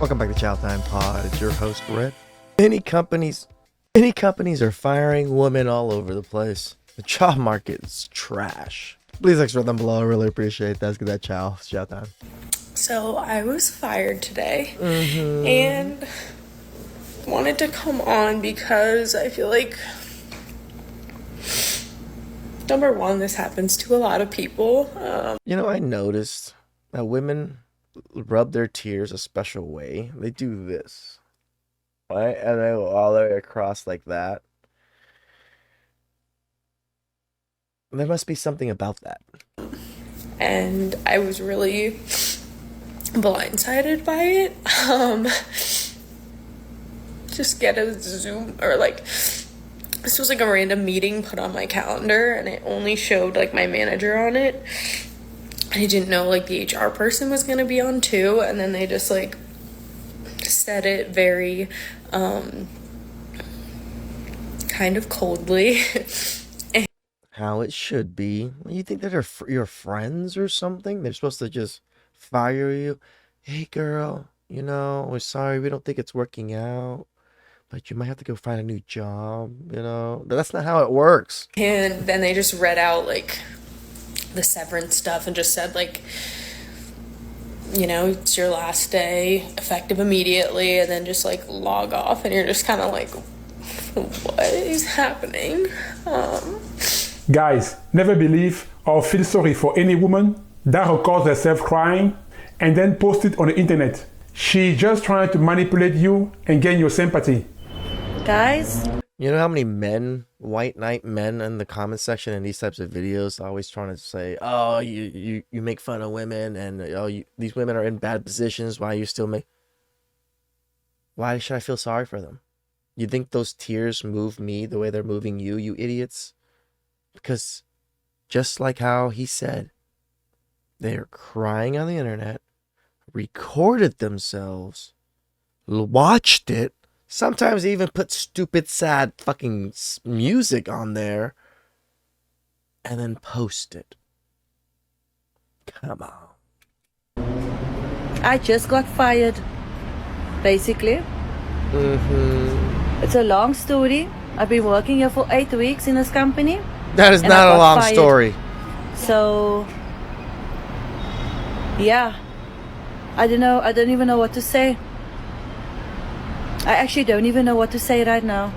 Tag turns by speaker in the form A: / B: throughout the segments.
A: Welcome back to TheChowTimePod. It's your host, Red. Many companies are firing women all over the place. The job market is trash. Please extra them below. I really appreciate that. Let's get that chow. It's chow time.
B: So I was fired today and wanted to come on because I feel like, number one, this happens to a lot of people.
A: I noticed that women rub their tears a special way. They do this, right? And they go all the way across like that. There must be something about that.
B: And I was really blindsided by it. Just get a Zoom or this was a random meeting put on my calendar and it only showed my manager on it. I didn't know the HR person was gonna be on too, and then they just said it very kind of coldly.
A: How it should be. You think that they're your friends or something? They're supposed to just fire you. Hey girl, we're sorry, we don't think it's working out, but you might have to go find a new job, That's not how it works.
B: And then they just read out the severance stuff and just said it's your last day, effective immediately, and then just log off, and you're just kind of what is happening?
C: Guys, never believe or feel sorry for any woman that records herself crying and then post it on the internet. She's just trying to manipulate you and gain your sympathy.
D: Guys,
A: you know how many white knight men in the comment section in these types of videos are always trying to say, oh, you make fun of women, and these women are in bad positions, why should I feel sorry for them? You think those tears move me the way they're moving you, you idiots? Because just like how he said, they're crying on the internet, recorded themselves, watched it, sometimes even put stupid, sad fucking music on there, and then post it. Come on.
D: I just got fired, basically. It's a long story. I've been working here for 8 weeks in this company.
A: That is not a long story.
D: So, yeah. I don't know. I don't even know what to say. I actually don't even know what to say right now.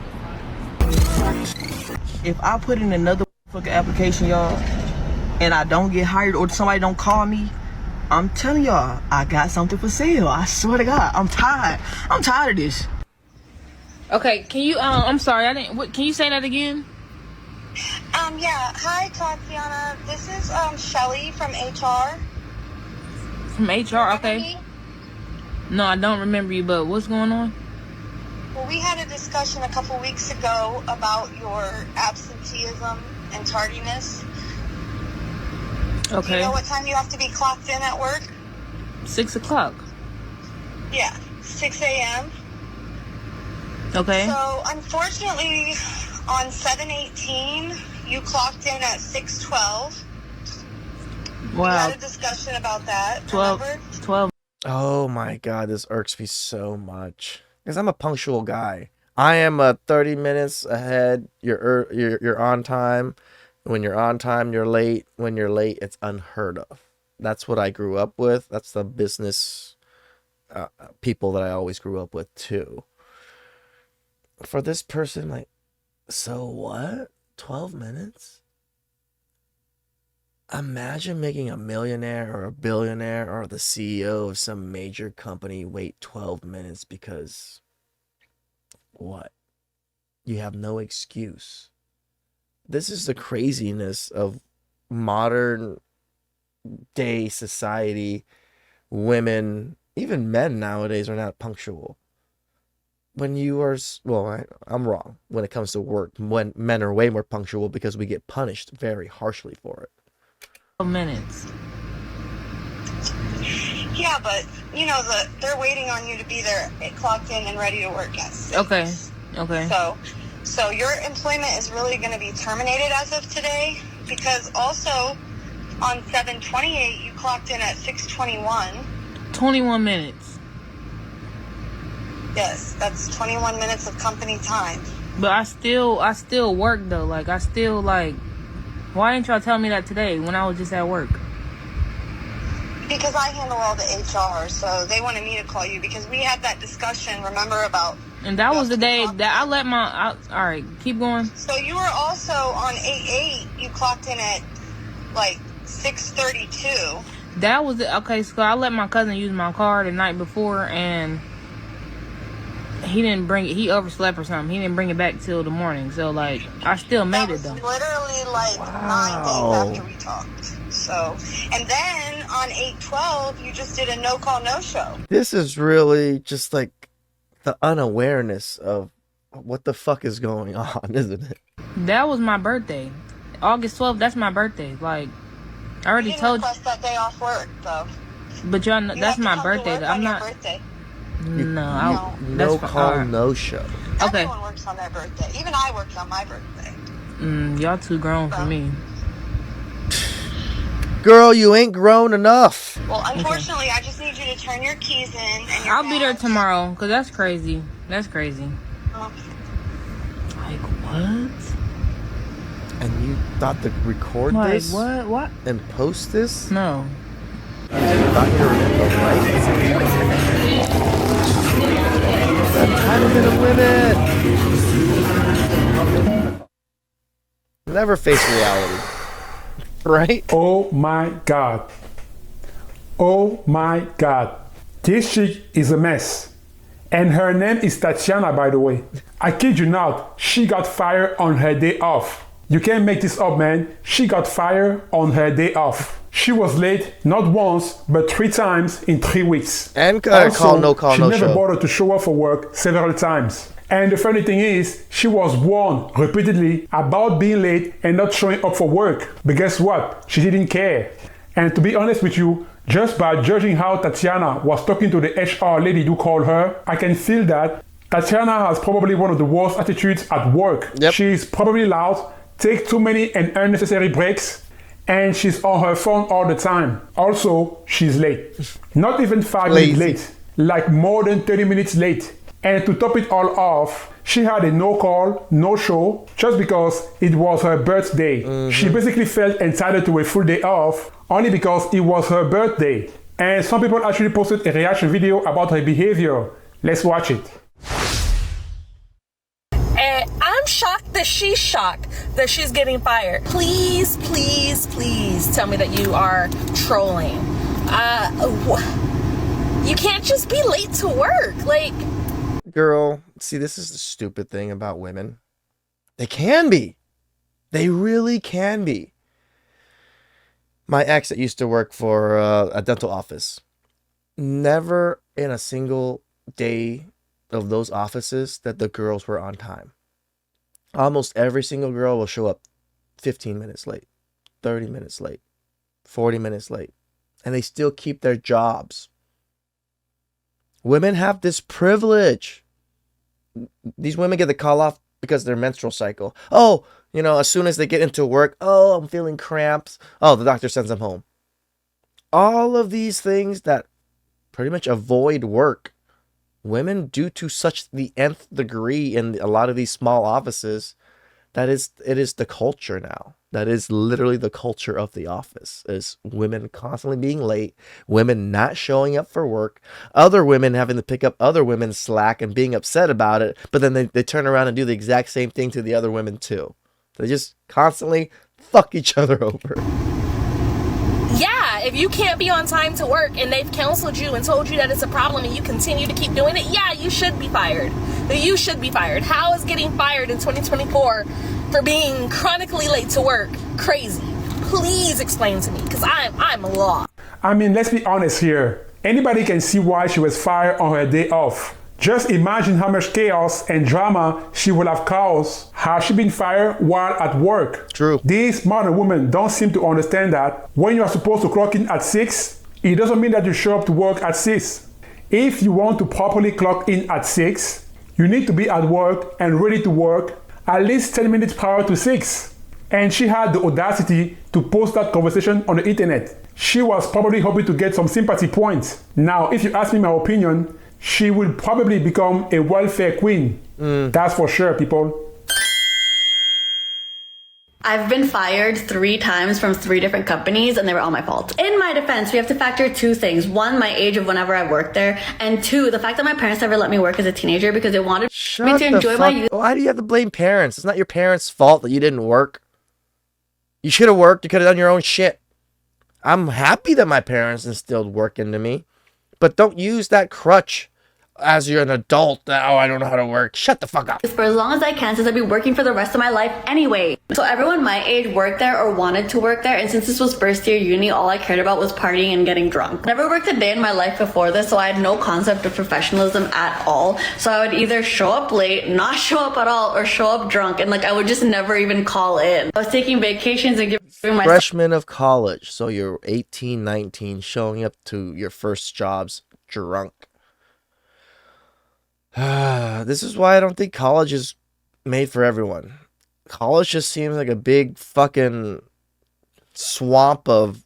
E: If I put in another fucking application, y'all, and I don't get hired or somebody don't call me, I'm telling y'all, I got something for sale. I swear to God, I'm tired. I'm tired of this.
F: Okay, can you, I'm sorry, can you say that again?
G: Yeah. Hi, Tatiana. This is, Shelly from HR.
F: From HR, okay.
G: Me?
F: No, I don't remember you, but what's going on?
G: Well, we had a discussion a couple weeks ago about your absenteeism and tardiness.
F: Okay.
G: Do you know what time you have to be clocked in at work?
F: 6 o'clock.
G: Yeah, 6 a.m.
F: Okay.
G: So, unfortunately, on 7/18, you clocked in at 6:12.
F: Wow.
G: We had a discussion about that.
F: 12.
A: Oh my God, this irks me so much. Because I'm a punctual guy. I am 30 minutes ahead. You're on time. When you're on time, you're late. When you're late, it's unheard of. That's what I grew up with. That's the business people that I always grew up with too. For this person, so what? 12 minutes? Imagine making a millionaire or a billionaire or the CEO of some major company wait 12 minutes because what? You have no excuse. This is the craziness of modern day society. Women, even men nowadays, are not punctual. When you are, I'm wrong when it comes to work. When men are way more punctual because we get punished very harshly for it.
F: 12 minutes.
G: Yeah, but they're waiting on you to be there, clocked in and ready to work at 6.
F: Okay.
G: So your employment is really going to be terminated as of today, because also on 7/28 you clocked in at 6:21.
F: 21 minutes.
G: Yes, that's 21 minutes of company time.
F: But I still work though. Like I still like. Why didn't y'all tell me that today when I was just at work?
G: Because I handle all the HR, so they wanted me to call you because we had that discussion, remember, about...
F: And that was the day that I let my... all right, keep going.
G: So you were also on 8/8, you clocked in at, like, 6:32.
F: That was... Okay, so I let my cousin use my car the night before, and he didn't bring it. He overslept or something. He didn't bring it back till the morning. So, like, I still made it, though.
G: That was literally, like, 9 days after we talked. So, and then on 8/12, you just did a no-call, no-show.
A: This is really just like the unawareness of what the fuck is going on, isn't it?
F: That was my birthday. August 12th, that's my birthday. Like, I already told you.
G: You didn't request that day off work, though.
F: But y'all know, that's my birthday. I'm not.
G: Birthday.
F: No,
A: No call, no show.
F: Okay.
G: Everyone works on their birthday. Even I worked on my birthday.
F: Y'all too grown for me.
A: Girl, you ain't grown enough.
G: Well, unfortunately, I just need you to turn your keys in. And
F: I'll be there tomorrow, because that's crazy. That's crazy. Like, what?
A: And you thought to record
F: Like,
A: this?
F: what?
A: And post this?
F: No.
A: Not your right? Entitlement of women. Never face reality. Right?
C: Oh my God. Oh my God. This chick is a mess. And her name is Tatiana, by the way. I kid you not, she got fired on her day off. You can't make this up, man. She got fired on her day off. She was late not once, but 3 times in 3 weeks.
A: And
C: Also,
A: no call,
C: she
A: no
C: never
A: show.
C: bothered to show up for work several times. And the funny thing is, she was warned repeatedly about being late and not showing up for work. But guess what? She didn't care. And to be honest with you, just by judging how Tatiana was talking to the HR lady who called her, I can feel that Tatiana has probably one of the worst attitudes at work.
A: Yep.
C: She's probably loud, take too many and unnecessary breaks, and she's on her phone all the time. Also, she's late. Not even 5 minutes late, like more than 30 minutes late. And to top it all off, she had a no call, no show, just because it was her birthday. She basically felt entitled to a full day off only because it was her birthday. And some people actually posted a reaction video about her behavior. Let's watch it.
H: And I'm shocked that she's shocked that she's getting fired. Please, please, please tell me that you are trolling. You can't just be late to work. Like,
A: Girl, see, this is the stupid thing about women. They can be. They really can be. My ex that used to work for a dental office, never in a single day of those offices that the girls were on time. Almost every single girl will show up 15 minutes late, 30 minutes late, 40 minutes late, and they still keep their jobs. Women have this privilege. These women get the call off because of their menstrual cycle. Oh, you know, as soon as they get into work, oh, I'm feeling cramps. Oh, the doctor sends them home. All of these things that pretty much avoid work, women do to such the nth degree in a lot of these small offices that it is the culture now. That is literally the culture of the office, is women constantly being late, women not showing up for work, other women having to pick up other women's slack and being upset about it, but then they turn around and do the exact same thing to the other women too. They just constantly fuck each other over.
H: yeah, if you can't be on time to work and they've counseled you and told you that it's a problem and you continue to keep doing it, yeah, you should be fired. You should be fired. How is getting fired in 2024 for being chronically late to work crazy? Please explain to me, because I'm lost.
C: I mean, let's be honest here. Anybody can see why she was fired on her day off. Just imagine how much chaos and drama she would have caused had she been fired while at work.
A: True.
C: These modern women don't seem to understand that when you are supposed to clock in at 6, it doesn't mean that you show up to work at 6. If you want to properly clock in at 6, you need to be at work and ready to work at least 10 minutes prior to 6. And she had the audacity to post that conversation on the internet. She was probably hoping to get some sympathy points. Now, if you ask me my opinion, she will probably become a welfare queen. That's for sure, people.
D: I've been fired 3 times from 3 different companies, and they were all my fault. In my defense, we have to factor 2 things. 1, my age of whenever I worked there, and 2, the fact that my parents never let me work as a teenager because they wanted me to enjoy my youth.
A: Why do you have to blame parents? It's not your parents' fault that you didn't work. You should have worked. You could have done your own shit. I'm happy that my parents instilled work into me, but don't use that crutch as you're an adult that, oh, I don't know how to work. Shut the fuck up.
D: For as long as I can, since I'll be working for the rest of my life anyway. So everyone my age worked there or wanted to work there, and since this was first year uni, all I cared about was partying and getting drunk. Never worked a day in my life before this, so I had no concept of professionalism at all. So I would either show up late, not show up at all, or show up drunk, and I would just never even call in. I was taking vacations and giving my
A: freshman of college, so you're 18, 19, showing up to your first jobs drunk. This is why I don't think college is made for everyone. College just seems like a big fucking swamp of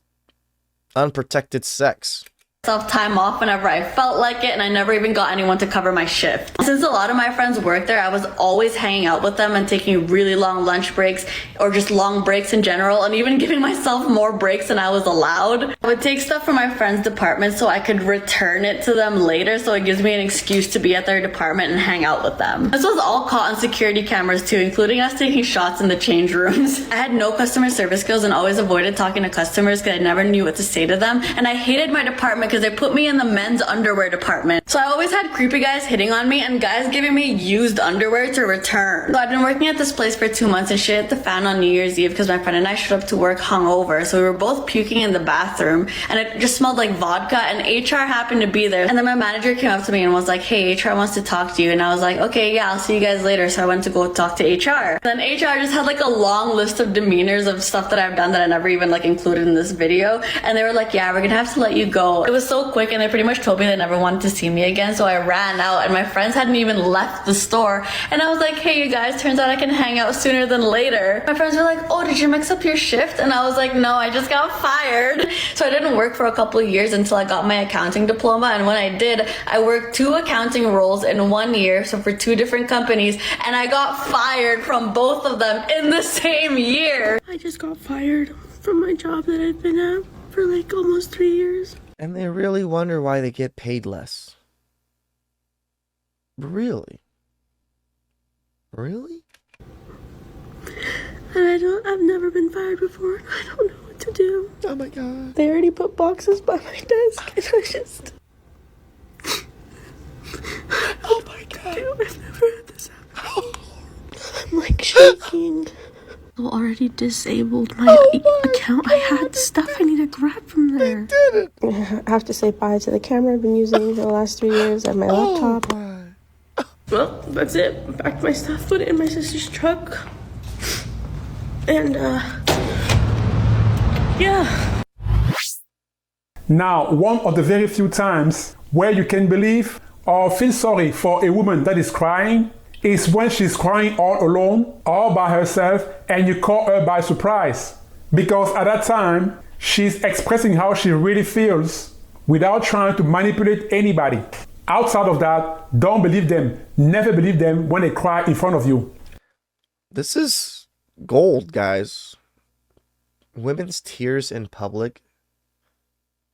A: unprotected sex.
D: Time off whenever I felt like it, and I never even got anyone to cover my shift. Since a lot of my friends worked there, I was always hanging out with them and taking really long lunch breaks or just long breaks in general, and even giving myself more breaks than I was allowed. I would take stuff from my friend's department so I could return it to them later, so it gives me an excuse to be at their department and hang out with them. This was all caught on security cameras too, including us taking shots in the change rooms. I had no customer service skills and always avoided talking to customers because I never knew what to say to them, and I hated my department because they put me in the men's underwear department. So I always had creepy guys hitting on me and guys giving me used underwear to return. So I'd been working at this place for 2 months and shit hit the fan on New Year's Eve because my friend and I showed up to work hungover. So we were both puking in the bathroom and it just smelled like vodka, and HR happened to be there. And then my manager came up to me and was like, hey, HR wants to talk to you. And I was like, okay, yeah, I'll see you guys later. So I went to go talk to HR. Then HR just had a long list of demeanors of stuff that I've done that I never even included in this video. And they were like, yeah, we're gonna have to let you go. It was so quick, and they pretty much told me they never wanted to see me again. So I ran out, and my friends hadn't even left the store. And I was like, hey, you guys, turns out I can hang out sooner than later. My friends were like, oh, did you mix up your shift? And I was like, no, I just got fired. So I didn't work for a couple of years until I got my accounting diploma. And when I did, I worked 2 accounting roles in 1 year, so for 2 different companies, and I got fired from both of them in the same year. I just got fired from my job that I've been at for almost 3 years.
A: And they really wonder why they get paid less. Really? Really?
B: And I've never been fired before. I don't know what to do.
A: Oh my god.
B: They already put boxes by my desk, and I just...
A: Oh my god.
B: I've never had this happen. I'm shaking. I already disabled my account. I had stuff I need to grab from there.
A: Did it?
B: I have to say bye to the camera I've been using for the last 3 years and my laptop. Well, that's it. Packed my stuff, put it in my sister's truck. And, yeah.
C: Now, one of the very few times where you can believe or feel sorry for a woman that is crying is when she's crying all alone, all by herself, and you caught her by surprise. Because at that time, she's expressing how she really feels without trying to manipulate anybody. Outside of that, don't believe them. Never believe them when they cry in front of you.
A: This is gold, guys. Women's tears in public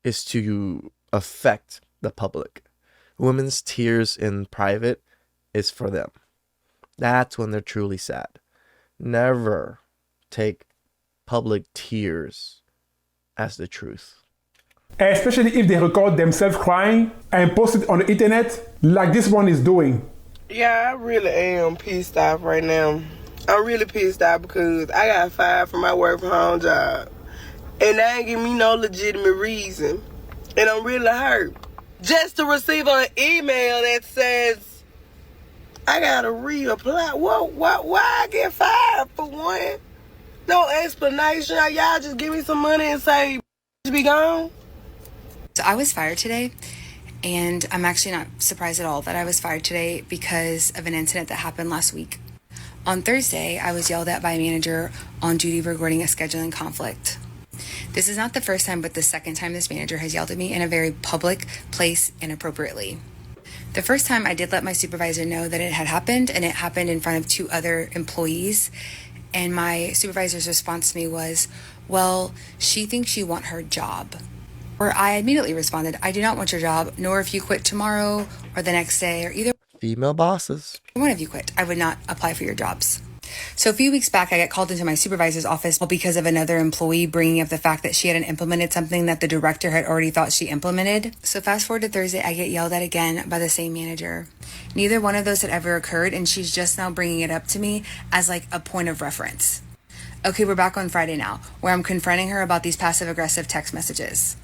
A: is to affect the public. Women's tears in private is for them. That's when they're truly sad. Never take public tears as the truth.
C: Especially if they record themselves crying and post it on the internet like this one is doing.
I: Yeah, I really am pissed off right now. I'm really pissed off because I got fired from my work from home job. And they ain't give me no legitimate reason. And I'm really hurt. Just to receive an email that says, I gotta reapply. Why I get fired for one? No explanation. Y'all just give me some money and say, be gone?
J: So I was fired today, and I'm actually not surprised at all that I was fired today because of an incident that happened last week. On Thursday, I was yelled at by a manager on duty regarding a scheduling conflict. This is not the first time, but the second time this manager has yelled at me in a very public place inappropriately. The first time I did let my supervisor know that it had happened, and it happened in front of 2 other employees. And my supervisor's response to me was, well, she thinks you want her job. Where I immediately responded, I do not want your job, nor if you quit tomorrow or the next day or either
A: Female bosses.
J: one of you quit, I would not apply for your jobs. So a few weeks back, I got called into my supervisor's office because of another employee bringing up the fact that she hadn't implemented something that the director had already thought she implemented. So fast forward to Thursday, I get yelled at again by the same manager. Neither one of those had ever occurred, and she's just now bringing it up to me as like a point of reference. Okay, we're back on Friday now, where I'm confronting her about these passive-aggressive text messages.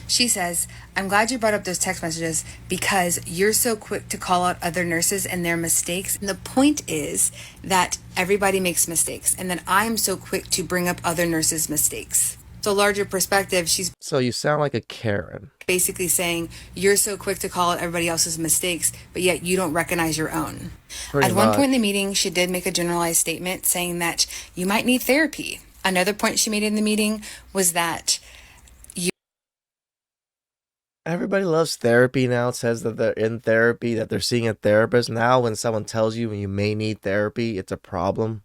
J: She says, I'm glad you brought up those text messages because you're so quick to call out other nurses and their mistakes. And the point is that everybody makes mistakes, and that I'm so quick to bring up other nurses' mistakes. So larger perspective, she's
A: So you sound like a Karen.
J: basically saying, you're so quick to call out everybody else's mistakes, but yet you don't recognize your own.
A: Pretty
J: At one
A: much.
J: point in the meeting, she did make a generalized statement saying that you might need therapy. Another point she made in the meeting was that
A: Everybody loves therapy now. It says that they're in therapy, that they're seeing a therapist. Now when someone tells you you may need therapy, it's a problem.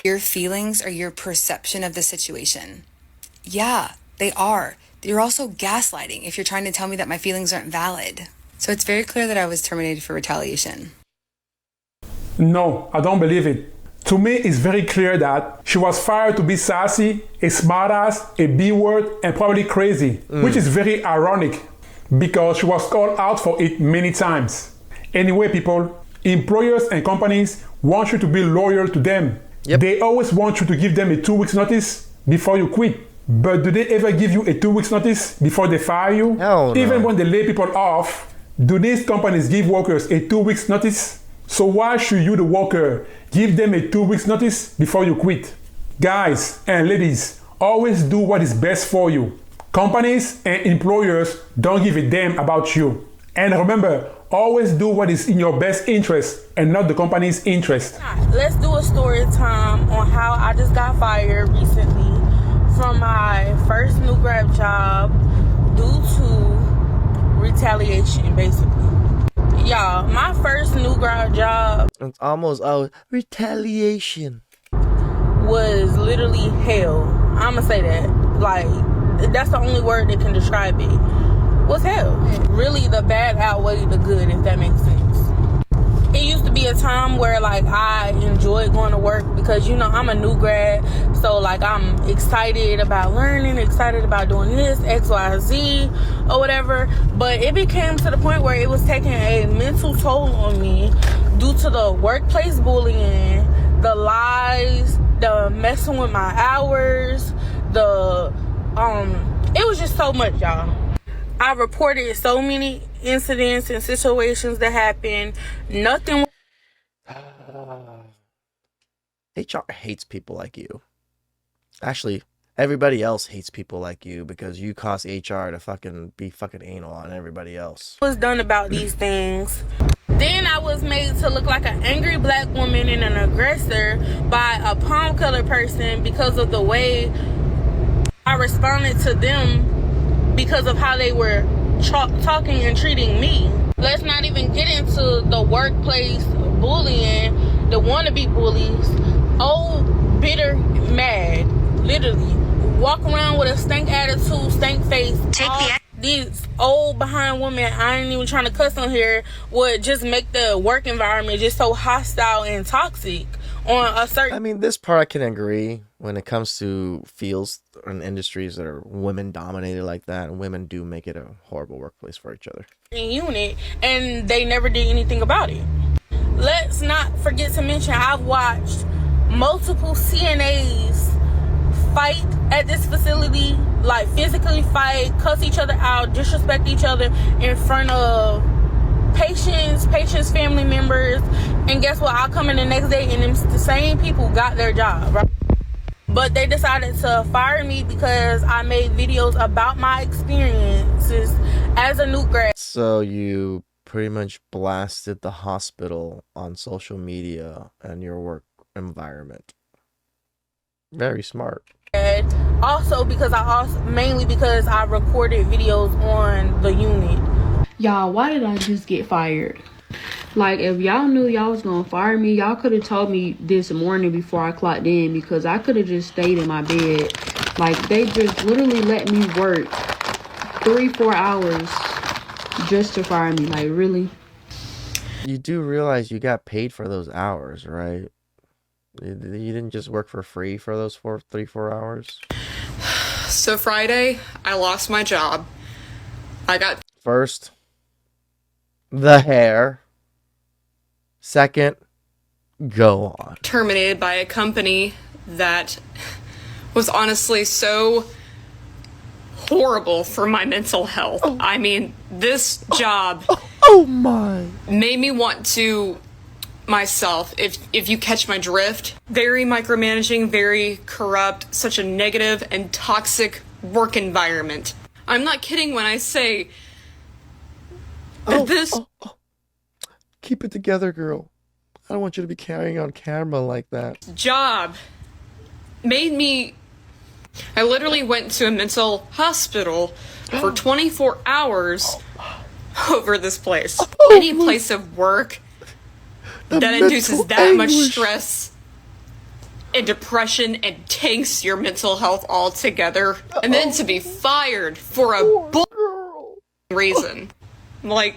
J: your feelings are your perception of the situation. Yeah, they are. You're also gaslighting if you're trying to tell me that my feelings aren't valid. So it's very clear that I was terminated for retaliation.
C: No, I don't believe it. To me, it's very clear that she was fired to be sassy, a smartass, a B-word, and probably crazy, which is very ironic because she was called out for it many times. Anyway, people, employers and companies want you to be loyal to them.
A: Yep.
C: They always want you to give them a 2 weeks notice before you quit. But do they ever give you a 2 weeks notice before they fire you?
A: Hell no.
C: Even when they lay people off, do these companies give workers a 2 weeks notice? So why should you, the worker, give them a 2 weeks notice before you quit? Guys and ladies, always do what is best for you. Companies and employers don't give a damn about you. And remember, always do what is in your best interest and not the company's interest.
B: Let's do a story time on how I just got fired recently from my first new grad job due to retaliation, basically. Y'all, my first new grad job
A: It's almost retaliation.
B: was literally hell. I'ma say that. Like, that's the only word that can describe it. Was hell. Really, the bad outweighed the good, if that makes sense. It used to be a time where like I enjoyed going to work because I'm a new grad, so like I'm excited about learning, excited about doing this, XYZ or whatever. But it became to the point where it was taking a mental toll on me due to the workplace bullying, the lies, the messing with my hours, it was just so much, y'all. I reported so many incidents and situations that happened. Nothing.
A: HR hates people like you. Actually, everybody else hates people like you because you cause HR to be fucking anal on everybody else.
B: Was done about these things. Then I was made to look like an angry black woman and an aggressor by a palm colored person because of the way I responded to them because of how they were talking and treating me. Let's not even get into the workplace bullying, the wannabe bullies. Old, bitter, mad, literally. Walk around with a stank attitude, stank face. These old behind women, I ain't even trying to cuss on here, would just make the work environment just so hostile and toxic on a certain...
A: I mean, this part I can agree when it comes to fields and industries that are women dominated like that, and women do make it a horrible workplace for each other.
B: Unit, and they never did anything about it. Let's not forget to mention I've watched multiple CNAs fight at this facility, like physically fight, cuss each other out, disrespect each other in front of patients, family members, and guess what? I'll come in the next day and the same people got their job, right? But they decided to fire me because I made videos about my experiences as a new grad.
A: So you pretty much blasted the hospital on social media and your work environment. Very smart.
B: Also because mainly because I recorded videos on the unit.
F: Y'all, why did I just get fired? Like, if y'all knew y'all was gonna fire me, y'all could have told me this morning before I clocked in, because I could have just stayed in my bed. Like, they just literally let me work 3-4 hours just to fire me. Like, really?
A: You do realize you got paid for those hours, right? You didn't just work for free for those 4 hours.
K: So Friday, I lost my job. I got
A: First, the hair. Second, go on.
K: terminated by a company that was honestly so horrible for my mental health. I mean, this job made me want to myself, if you catch my drift. Very micromanaging, very corrupt, such a negative and toxic work environment. I'm not kidding when I say that this
A: Keep it together, girl. I don't want you to be carrying on camera like that.
K: job made me... I literally went to a mental hospital for 24 hours over this place. Any place of work that induces that much stress and depression and tanks your mental health altogether, and then to be fired for a bull reason. Like,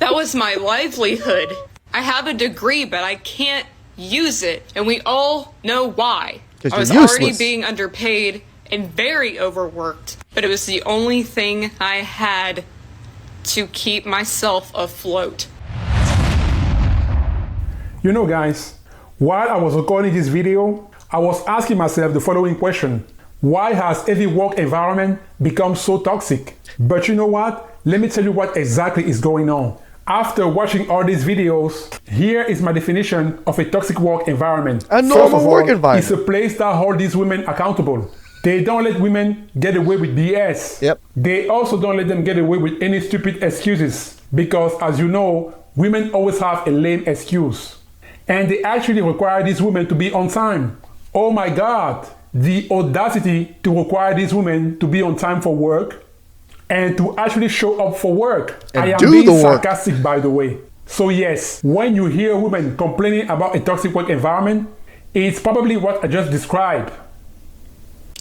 K: that was my livelihood. I have a degree, but I can't use it, and we all know why. I was already being underpaid and very overworked, but it was the only thing I had to keep myself afloat.
C: You know, guys, while I was recording this video, I was asking myself the following question. Why has every work environment become so toxic? But you know what? Let me tell you what exactly is going on. After watching all these videos, here is my definition of a toxic work environment.
A: A normal work environment.
C: It's a place that holds these women accountable. They don't let women get away with BS.
A: Yep.
C: They also don't let them get away with any stupid excuses. Because as you know, women always have a lame excuse. And they actually require these women to be on time. Oh my God, the audacity to require these women to be on time for work and to actually show up for work.
A: And
C: I am
A: do
C: being
A: the work.
C: sarcastic, by the way. So yes, when you hear women complaining about a toxic work environment, it's probably what I just described.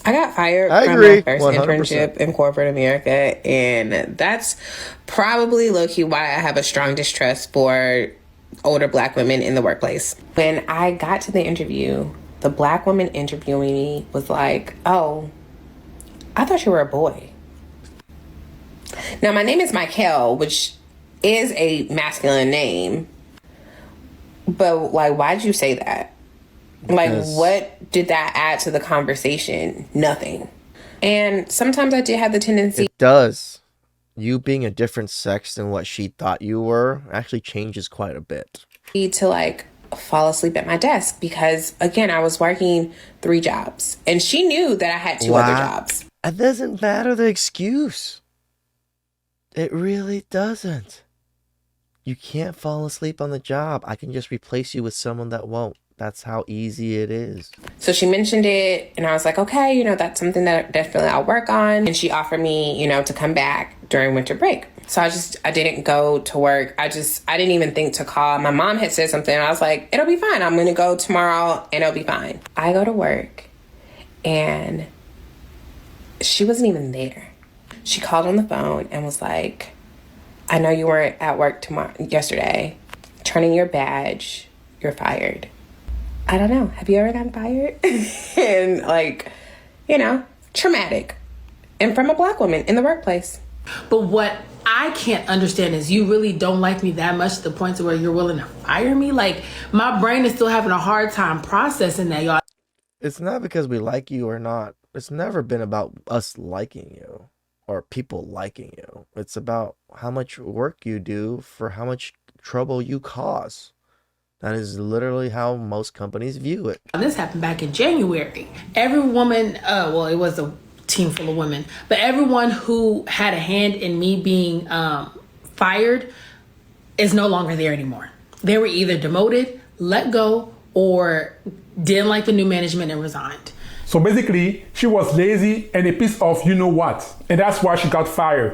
L: I got fired
A: I
L: from
A: agree,
L: my first
A: 100%.
L: internship in corporate America, and that's probably low-key why I have a strong distrust for older Black women in the workplace. When I got to the interview, the Black woman interviewing me was like, "Oh, I thought you were a boy." Now, my name is Michael, which is a masculine name, but like, why'd you say that? Like, what did that add to the conversation? Nothing. And sometimes I do have the tendency...
A: It does. You being a different sex than what she thought you were actually changes quite a bit.
L: ...to like fall asleep at my desk because, again, I was working 3 jobs. And she knew that I had 2 other jobs.
A: It doesn't matter the excuse. It really doesn't. You can't fall asleep on the job. I can just replace you with someone that won't. That's how easy it is.
L: So she mentioned it, and I was like, okay, you know, that's something that definitely I'll work on. And she offered me, you know, to come back during winter break. So I didn't go to work. I didn't even think to call. My mom had said something, and I was like, it'll be fine. I'm going to go tomorrow, and it'll be fine. I go to work, and she wasn't even there. She called on the phone and was like, I know you weren't at work yesterday. Turn in your badge. You're fired. I don't know. Have you ever gotten fired? And like, you know, traumatic. And from a Black woman in the workplace.
F: But what I can't understand is you really don't like me that much to the point to where you're willing to fire me? Like, my brain is still having a hard time processing that, y'all.
A: It's not because we like you or not. It's never been about us liking you or people liking you. It's about how much work you do for how much trouble you cause. That is literally how most companies view it.
F: This happened back in January. Every woman, well, it was a team full of women, but everyone who had a hand in me being fired is no longer there anymore. They were either demoted, let go, or didn't like the new management and resigned.
C: So basically, she was lazy and a piece of you know what. And that's why she got fired.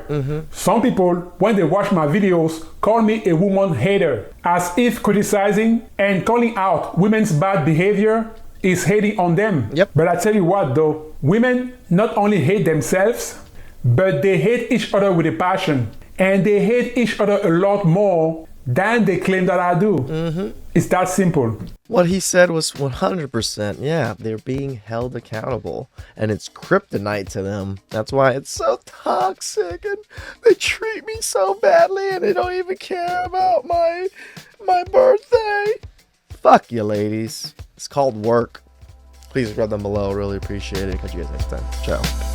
C: Some people, when they watch my videos, call me a woman hater, as if criticizing and calling out women's bad behavior is hating on them. But I tell you what though, women not only hate themselves, but they hate each other with a passion. And they hate each other a lot more than they claim that I do. It's that simple.
A: What he said was 100%. Yeah, they're being held accountable. And it's kryptonite to them. That's why it's so toxic. And they treat me so badly. And they don't even care about my birthday. Fuck you, ladies. It's called work. Please rub them below. Really appreciate it. Catch you guys next time. Ciao.